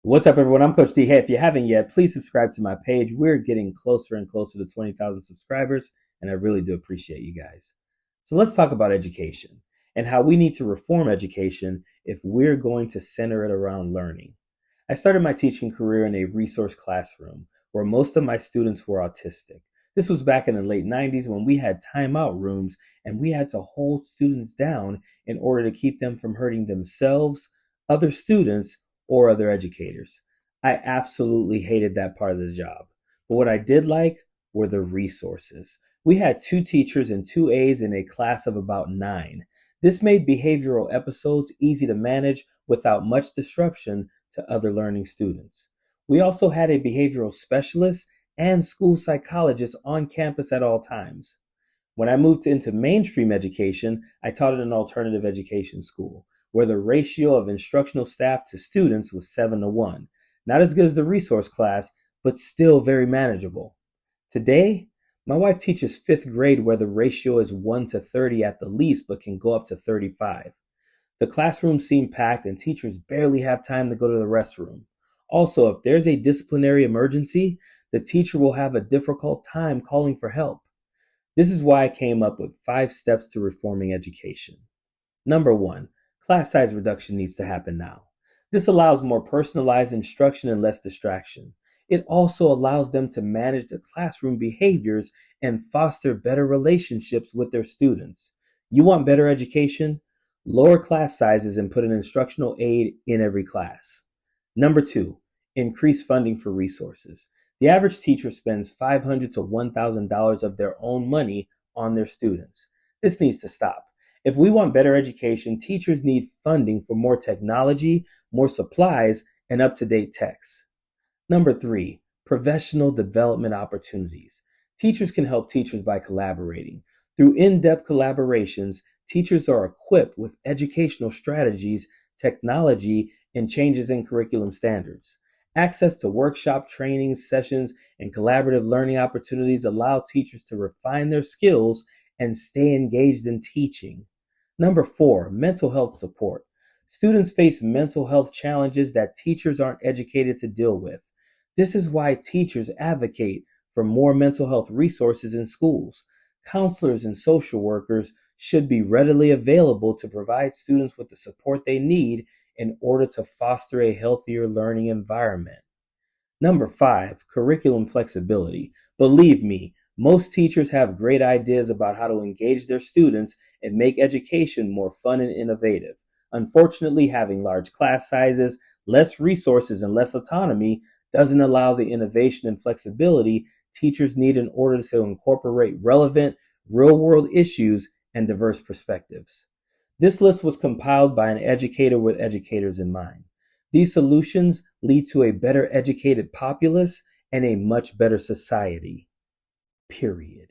What's up, everyone? I'm Coach D. Hey, if you haven't yet, please subscribe to my page. We're getting closer and closer to 20,000 subscribers, and I really do appreciate you guys. So let's talk about education and how we need to reform education if we're going to center it around learning. I started my teaching career in a resource classroom where most of my students were autistic. This was back in the late 90s when we had timeout rooms and we had to hold students down in order to keep them from hurting themselves, other students, or other educators. I absolutely hated that part of the job. But what I did like were the resources. We had two teachers and two aides in a class of about 9. This made behavioral episodes easy to manage without much disruption to other learning students. We also had a behavioral specialist and school psychologist on campus at all times. When I moved into mainstream education, I taught at an alternative education school where the ratio of instructional staff to students was 7-1. Not as good as the resource class, but still very manageable. Today, my wife teaches 5th grade where the ratio is 1-30 at the least, but can go up to 35. The classrooms seem packed and teachers barely have time to go to the restroom. Also, if there's a disciplinary emergency, the teacher will have a difficult time calling for help. This is why I came up with 5 steps to reforming education. Number 1, class size reduction needs to happen now. This allows more personalized instruction and less distraction. It also allows them to manage the classroom behaviors and foster better relationships with their students. You want better education? Lower class sizes and put an instructional aide in every class. Number 2, increase funding for resources. The average teacher spends $500 to $1,000 of their own money on their students. This needs to stop. If we want better education, teachers need funding for more technology, more supplies, and up-to-date texts. Number 3, professional development opportunities. Teachers can help teachers by collaborating. Through in-depth collaborations, teachers are equipped with educational strategies, technology, and changes in curriculum standards. Access to workshop trainings, sessions, and collaborative learning opportunities allow teachers to refine their skills and stay engaged in teaching. Number 4, mental health support. Students face mental health challenges that teachers aren't educated to deal with. This is why teachers advocate for more mental health resources in schools. Counselors and social workers should be readily available to provide students with the support they need in order to foster a healthier learning environment. Number 5, curriculum flexibility. Believe me, most teachers have great ideas about how to engage their students and make education more fun and innovative. Unfortunately, having large class sizes, less resources, and less autonomy doesn't allow the innovation and flexibility teachers need in order to incorporate relevant, real-world issues and diverse perspectives. This list was compiled by an educator with educators in mind. These solutions lead to a better educated populace and a much better society. Period.